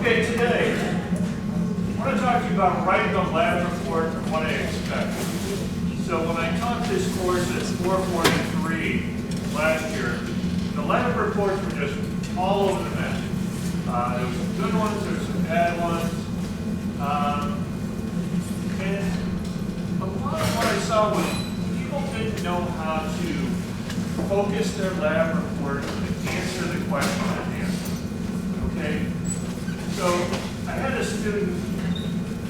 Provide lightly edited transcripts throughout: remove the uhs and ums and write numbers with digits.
Okay, today, I want to talk to you about writing a lab report and what I expect. So when I taught this course at 443 last year, the lab reports were just all over the map. There were some good ones, there were some bad ones. And a lot of what I saw was people didn't know how to focus their lab report and answer the question at hand. Okay? So I had a student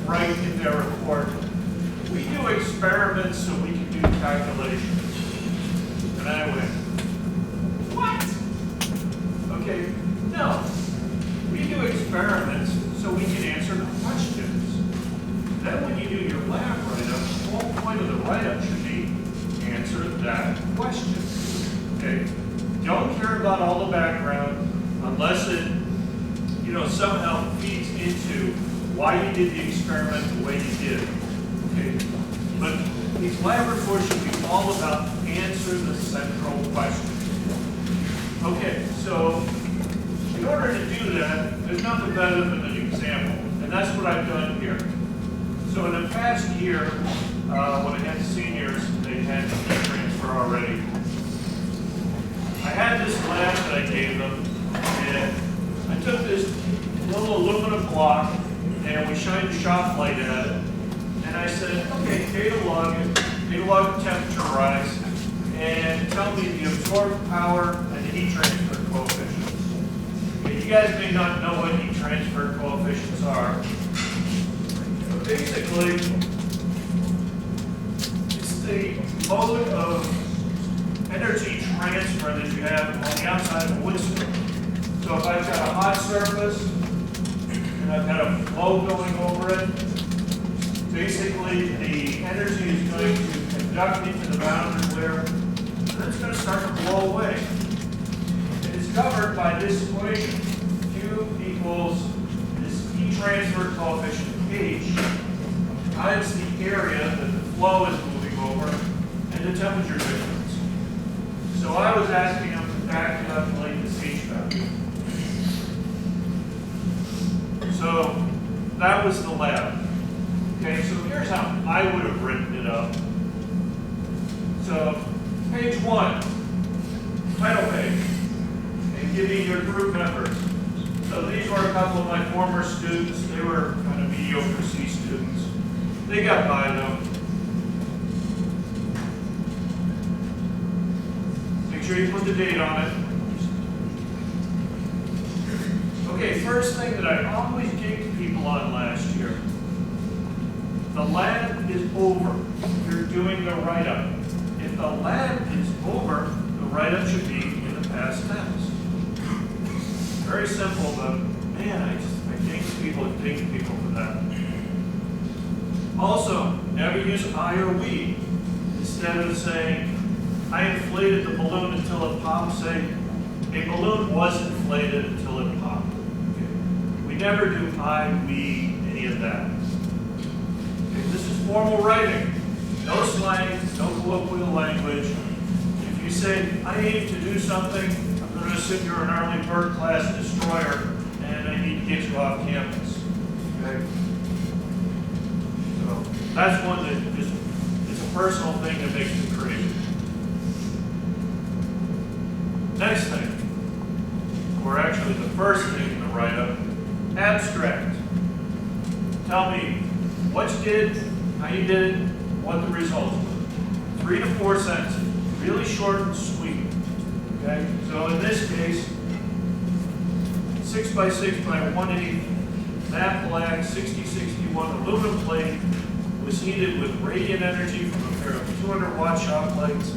write in their report, we do experiments so we can do calculations. And I went, what? Okay, no. We do experiments so we can answer the questions. Then when you do your lab write-up, the whole point of the write-up should be answer that question. Okay? Don't care about all the background unless it somehow feeds into why you did the experiment the way you did. Okay? But these lab reports should be all about answer the central question. Okay, so in order to do that, there's nothing better than an example, and that's what I've done here. So in the past year, when I had seniors, they had heat transfer already. I had this lab that I gave them, and I took this little aluminum block, and we shined a shop light at it, and I said, okay, data log the temperature rise, and tell me the absorbed power and the heat transfer coefficients. Okay, you guys may not know what heat transfer coefficients are, but basically, it's the mode of energy transfer that you have on the outside of a wood stove. So if I've got a hot surface, and I've got a flow going over it, basically the energy is going to conduct into the boundary layer, and then it's going to start to blow away. And it's governed by this equation. Q equals this heat transfer coefficient H times the area that the flow is moving over and the temperature difference. So I was asking them to back calculate this H value. So that was the lab. Okay, so here's how I would have written it up. So page 1, title page, and give me your group members. So these were a couple of my former students. They were kind of mediocre C students. They got by though. Make sure you put the date on it. Okay, first thing that I always gave people on last year. The lab is over. You're doing the write-up. If the lab is over, the write-up should be in the past tense. Very simple, but man, I thank people for that. Also, never use I or we. Instead of saying, I inflated the balloon until it popped, say, a balloon was inflated until it popped. We never do I, we, any of that. Okay, this is formal writing. No slang, no colloquial language. If you say, I aim to do something, I'm going to assume you're an Arleigh Burke class destroyer, and I need to get you off campus. Okay? So that's one that just, it's a personal thing that makes me crazy. Next thing, or actually the first thing in the write-up, abstract. Tell me what you did, how you did it, what the results were. 3 to 4 sentences, really short and sweet. Okay, so in this case, 6 by 6 by 1/8 matte black 6061 aluminum plate was heated with radiant energy from a pair of 200-watt shop lights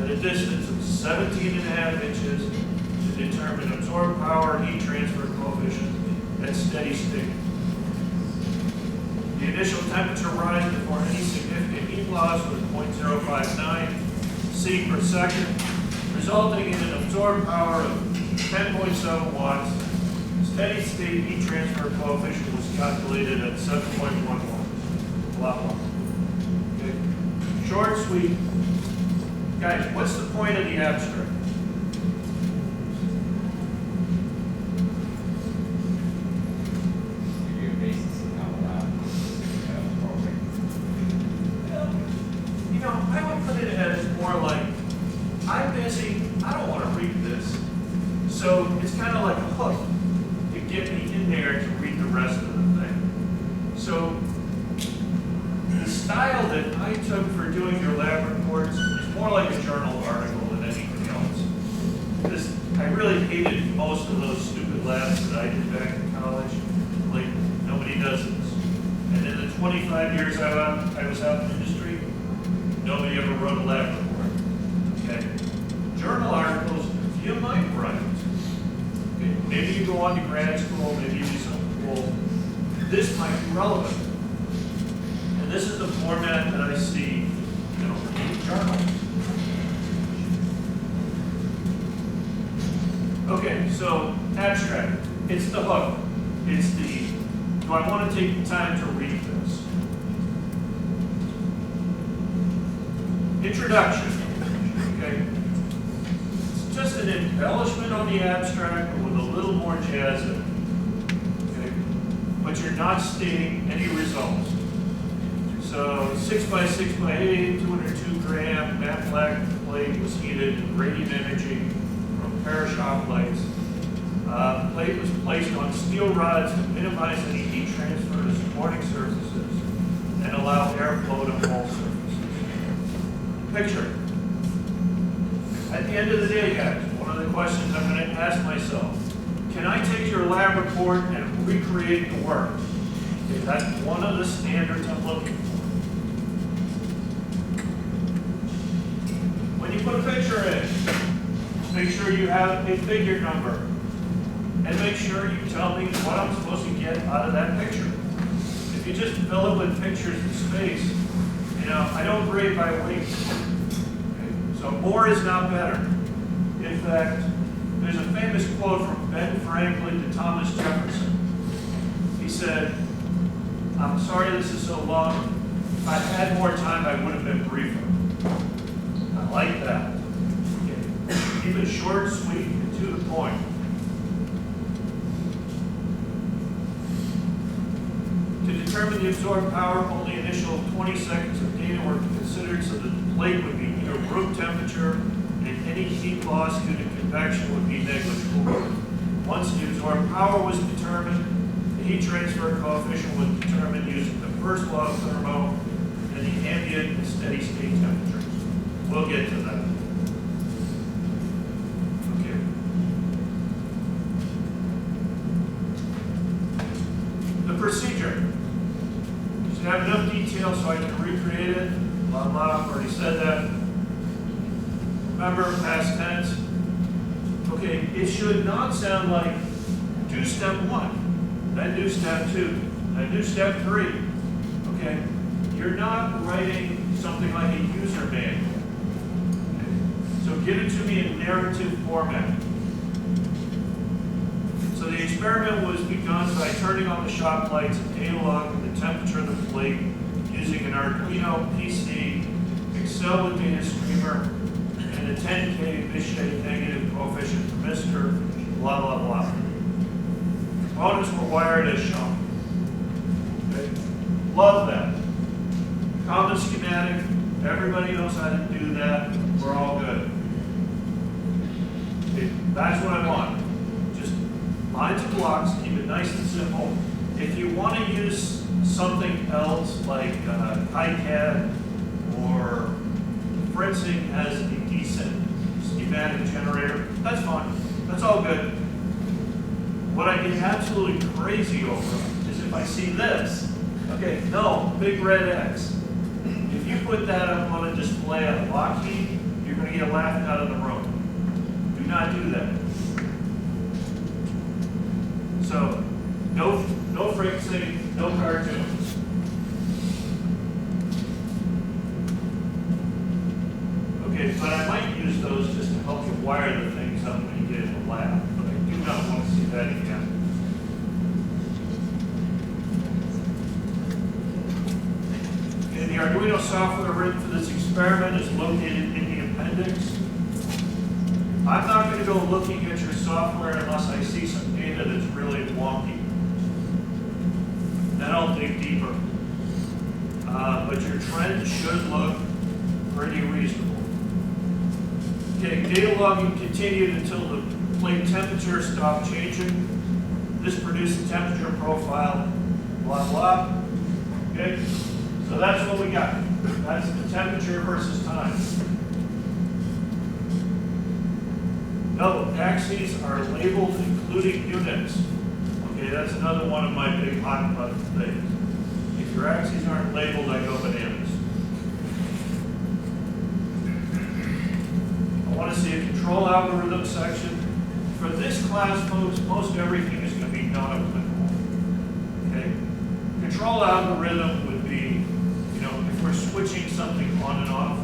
at a distance of 17.5 inches to determine absorbed power and heat transfer coefficient at steady state. The initial temperature rise before any significant heat loss was 0.059 C per second, resulting in an absorbed power of 10.7 watts. Steady state heat transfer coefficient was calculated at 7.11. A lot more. Okay. Short, sweet. Guys, what's the point of the abstract? like a hook to get me in there to read the rest of the thing. So the style that I took for doing your lab reports is more like a journal article than anything else. Because I really hated most of those stupid labs that I did back in college. Like, nobody does this. And in the 25 years I was out in the industry, nobody ever wrote a lab report. Okay? Journal articles, you might write. Okay? Maybe you go on to grad school, maybe you do something cool. This might be relevant. And this is the format that I see, in journals. Okay, so abstract. It's the hook. It's the, do I want to take the time to read this? Introduction. Okay. It's just an embellishment on the abstract, but with a little more jazz in it. Okay. But you're not stating any results. So 6x6x8, 202 gram matte black plate was heated with radiant imaging from a pair of shop lights. The plate was placed on steel rods to minimize any heat transfer to supporting surfaces and allow airflow to all surfaces. Picture. At the end of the day, guys, one of the questions I'm going to ask myself, can I take your lab report and recreate the work? Okay, that's one of the standards I'm looking for. When you put a picture in, make sure you have a figure number. And make sure you tell me what I'm supposed to get out of that picture. If you just fill it with pictures in space, I don't grade by weight. Okay? So more is not better. In fact, there's a famous quote from Ben Franklin to Thomas Jefferson. He said, "I'm sorry this is so long. If I had more time, I would have been briefer." I like that. Okay. Keep it short, sweet, and to the point. To determine the absorbed power, only initial 20 seconds of data were considered so that the plate would be near room temperature and any heat loss due to convection would be negligible. Once the absorbed power was determined, the heat transfer coefficient was determined using the first law of thermo and the ambient and steady state temperatures. We'll get to that. Okay. The procedure. Should have enough detail so I can recreate it. Blah, blah, I've already said that. Remember, past tense. Okay, it should not sound like do step 1, then do step 2, then do step 3. Okay? You're not writing something like a user manual. Okay? So give it to me in narrative format. So the experiment was begun by turning on the shop lights and cataloging the temperature of the plate using an Arduino PC, Excel with data streamer, and a 10K Vichet negative coefficient thermistor, blah, blah, blah. Components were wired as shown. Okay. Love that. Common schematic. Everybody knows how to do that. We're all good. Okay. That's what I want. Just lines and blocks. Keep it nice and simple. If you want to use something else like KiCad or Fritzing as a decent schematic generator, that's fine. That's all good. What I get absolutely crazy over is if I see this. Okay, no, big red X. If you put that up on a display at Lockheed, you're going to get laughed out of the room. Do not do that. So, no Fritzing, no cartoons. Okay, but I might use those just to help you wire the things up when you get in the lab. But I do not want to see that again. Okay, the Arduino software written for this experiment is located in the appendix. I'm not going to go looking at your software unless I see some data that's really wonky. Then I'll dig deeper. But your trend should look pretty reasonable. Okay, data logging continued until the plate temperature stopped changing. This produced the temperature profile, blah, blah. Okay? So that's what we got. That's the temperature versus time. No, axes are labeled including units. Okay, that's another one of my big hot button things. If your axes aren't labeled, I go bananas. I want to see a control algorithm section. For this class, folks, most everything is going to be non-applicable. Okay? Control algorithm would be, if we're switching something on and off.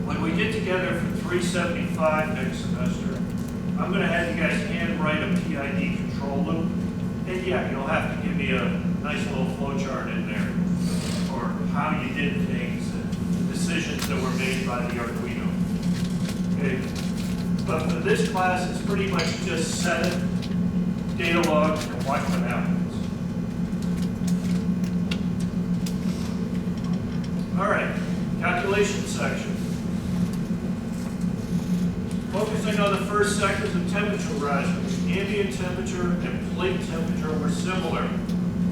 When we get together for 375 next semester, I'm going to have you guys handwrite a PID control loop. And yeah, you'll have to give me a nice little flowchart in there for how you did things and the decisions that were made by the Arduino. Okay. But for this class, it's pretty much just set it, data log, and watch what happens. All right, calculation section. Focusing on the first sectors of temperature rise, ambient temperature and plate temperature were similar,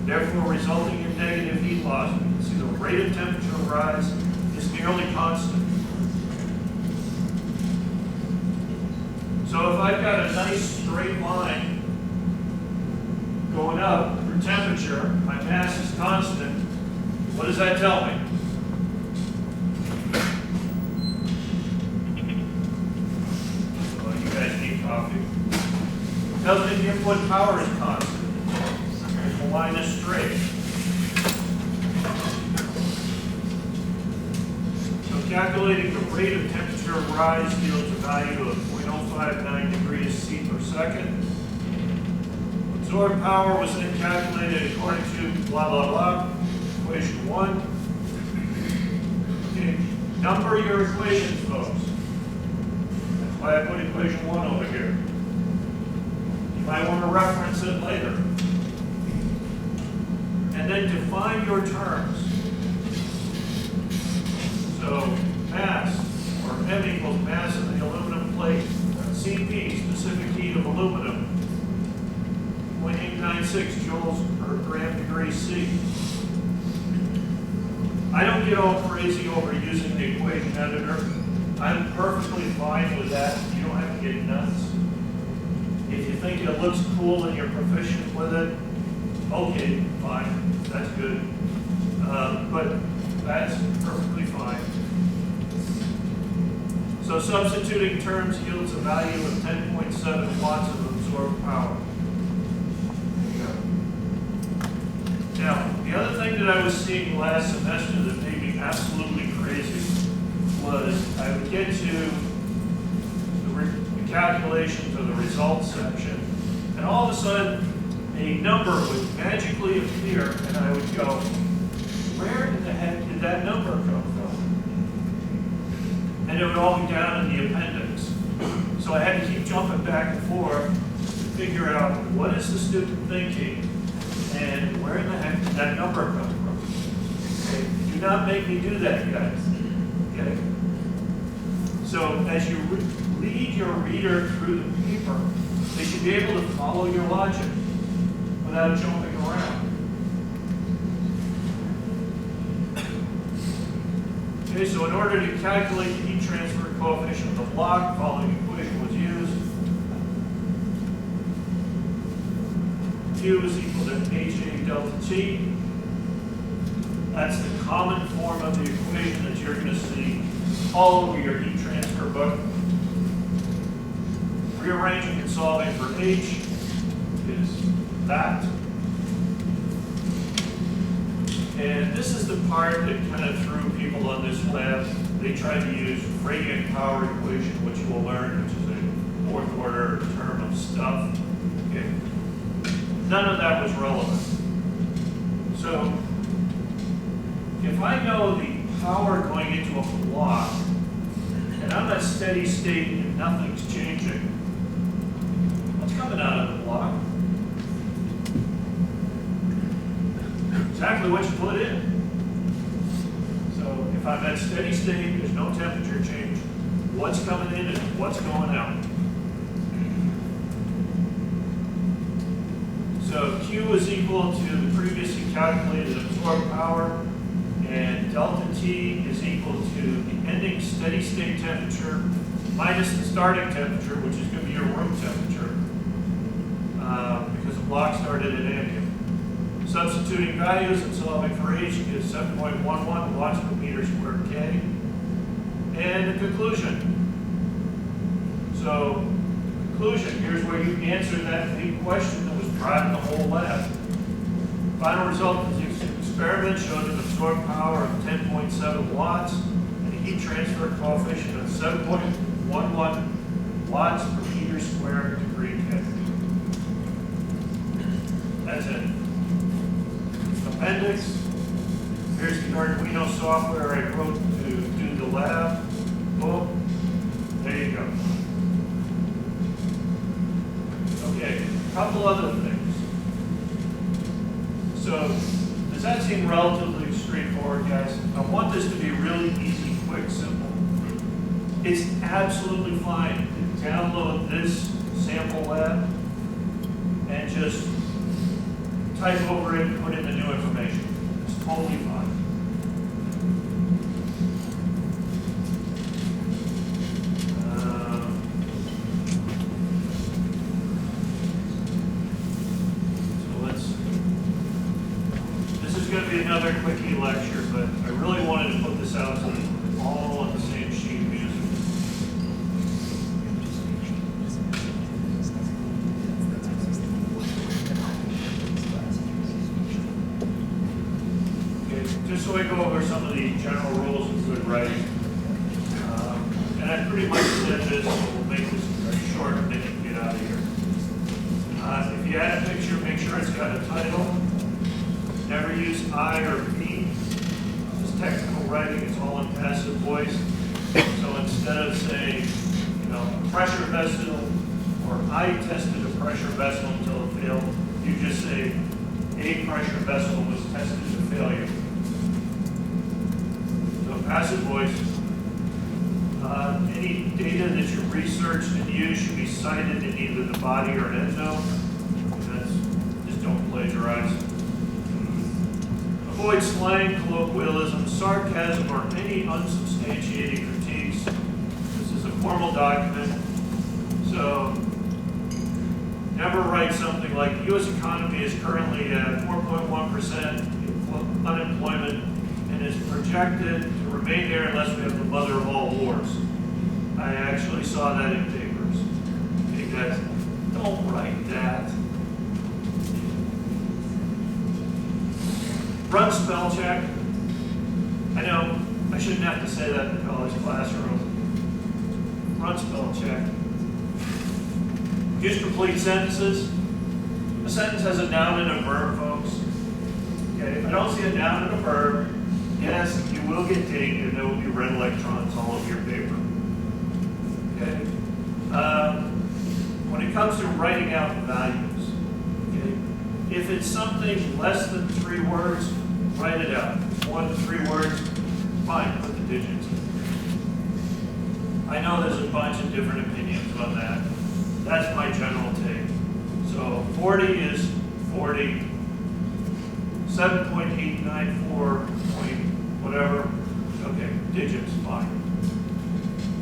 therefore resulting in negative heat loss. You can see the rate of temperature rise is nearly constant. So if I've got a nice straight line going up for temperature, my mass is constant, what does that tell me? Coffee. Tells me the input power is constant. If the line is straight. So calculating the rate of temperature rise yields a value of 0.059 degrees C per second. Absorbed power was then calculated according to blah, blah, blah. Equation 1. Okay. Number your equations, folks. I put equation 1 over here. You might want to reference it later. And then define your terms. So mass, or M equals mass of the aluminum plate. CP, specific heat of aluminum. 0.896 joules per gram degree C. I don't get all crazy over using the equation editor. I'm perfectly fine with that. You don't have to get nuts. If you think it looks cool and you're proficient with it, okay, fine. That's good. But that's perfectly fine. So substituting terms yields a value of 10.7 watts of absorbed power. There you go. Now, the other thing that I was seeing last semester that made me absolutely crazy was I would get to the calculations or the results section, and all of a sudden a number would magically appear, and I would go, where in the heck did that number come from? And it would all be down in the appendix. So I had to keep jumping back and forth to figure out what is the student thinking and where in the heck did that number come from. Okay? Do not make me do that, guys. Okay? So as you lead your reader through the paper, they should be able to follow your logic without jumping around. Okay, so in order to calculate the heat transfer coefficient of the block, the following equation was used. Q is equal to HA delta T. That's the common form of the equation that you're going to see all over your heat transfer book. Rearranging and solving for H is that. And this is the part that kind of threw people on this lab. They tried to use radiant power equation, which you will learn, which is a fourth order term of stuff. Okay. None of that was relevant. So if I know the power going into a block, and I'm at steady state and nothing's changing, what's coming out of the block? Exactly what you put in. So if I'm at steady state, there's no temperature change, what's coming in and what's going out? So Q is equal to the previously calculated absorbed power, and delta T is equal to the ending steady state temperature minus the starting temperature, which is going to be your room temperature, because the block started at ambient. Substituting values and solving for H gives 7.11 watts per meter squared K. And the conclusion. So, conclusion, here's where you answer that big question that was driving the whole lab. Final result of the experiment showed an absorbed power of 10.7 watts and a heat transfer coefficient of 7.11 watts per meter squared degree K. That's it. Appendix. Here's the Arduino software I wrote to do the lab. Boom. There you go. Okay, a couple other things. So, does that seem relatively straightforward, guys? I want this to be really easy, quick, simple. It's absolutely fine to download this sample lab and just type over it and put in the new information. It's totally fine. This is going to be another quickie lecture, but I really wanted to put this out so that we're all on the same sheet of music. Just so I go over some of the general rules of good writing. And I pretty much said this, so we'll make this very short and then you can get out of here. If you add a picture, make sure it's got a title. Never use I or V. This is technical writing, it's all in passive voice. So instead of saying, a pressure vessel, or I tested a pressure vessel until it failed, you just say, a pressure vessel was tested to failure. Passive voice. Any data that you researched and used should be cited in either the body or an endnote. Just don't plagiarize. Avoid slang, colloquialism, sarcasm, or any unsubstantiated critiques. This is a formal document, so never write something like the U.S. economy is currently at 4.1% unemployment and is projected to remain there unless we have the mother of all wars. I actually saw that in papers. Okay, guys, don't write that. Run spell check. I know, I shouldn't have to say that in the college classroom. Run spell check. Use complete sentences. A sentence has a noun and a verb, folks. Okay, if I don't see a noun and a verb, yes, you will get dinged and there will be red electrons all over your paper. Okay? When it comes to writing out values, okay, if it's something less than 3 words, write it out. 1 to 3 words, fine, put the digits in. I know there's a bunch of different opinions on that. That's my general take. So 40 is 40. 7.894 point whatever. Okay, digits, fine.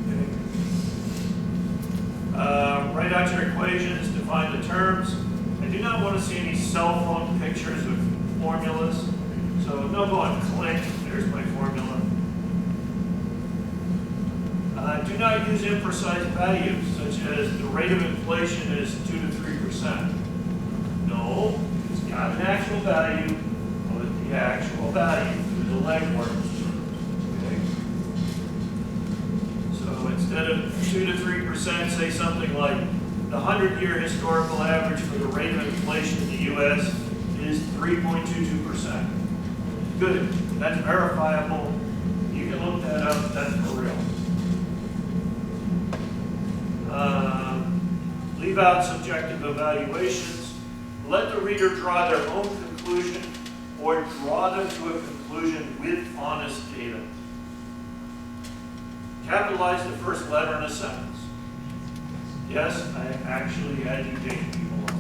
Okay. Write out your equations, define the terms. I do not want to see any cell phone pictures with formulas. So no go on click, there's my formula. Do not use imprecise values, such as the rate of inflation is 2 to 3%. No, it's got an actual value. The actual value through the legwork. Okay. So instead of 2 to 3%, say something like the 100-year historical average for the rate of inflation in the U.S. is 3.22%. Good. That's verifiable. You can look that up. That's for real. Leave out subjective evaluations. Let the reader draw their own conclusion or draw them to a conclusion with honest data. Capitalize the first letter in a sentence. Yes, I actually had to date people on that.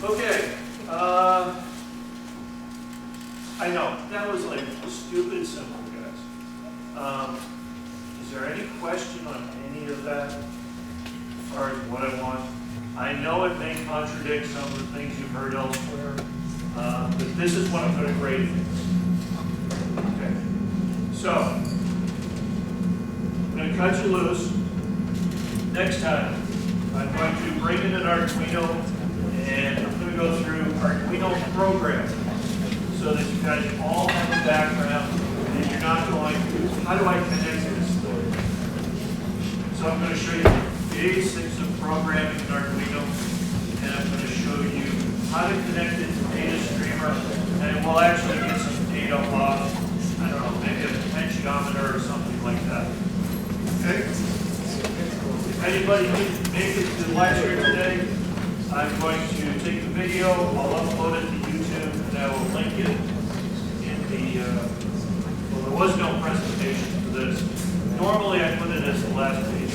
Okay. I know, that was like stupid simple, guys. Is there any question on any of that as far as what I want? I know it may contradict some of the things you've heard elsewhere, but this is what I'm going to grade things. Okay. So, I'm going to cut you loose. Next time, I'm going to bring in an Arduino, and I'm going to go through Arduino programming so that you guys all have a background and you're not going to, how do I connect this? So I'm going to show you the basics of programming in Arduino, and I'm going to show you how to connect it to data streamer, and we'll actually get some data off, I don't know, maybe a potentiometer or something like that. Okay? If anybody needs to make it to the lecture today, I'm going to take the video, I'll upload it to YouTube, and I will link it in the, well, there was no presentation for this. Normally I put it as the last page.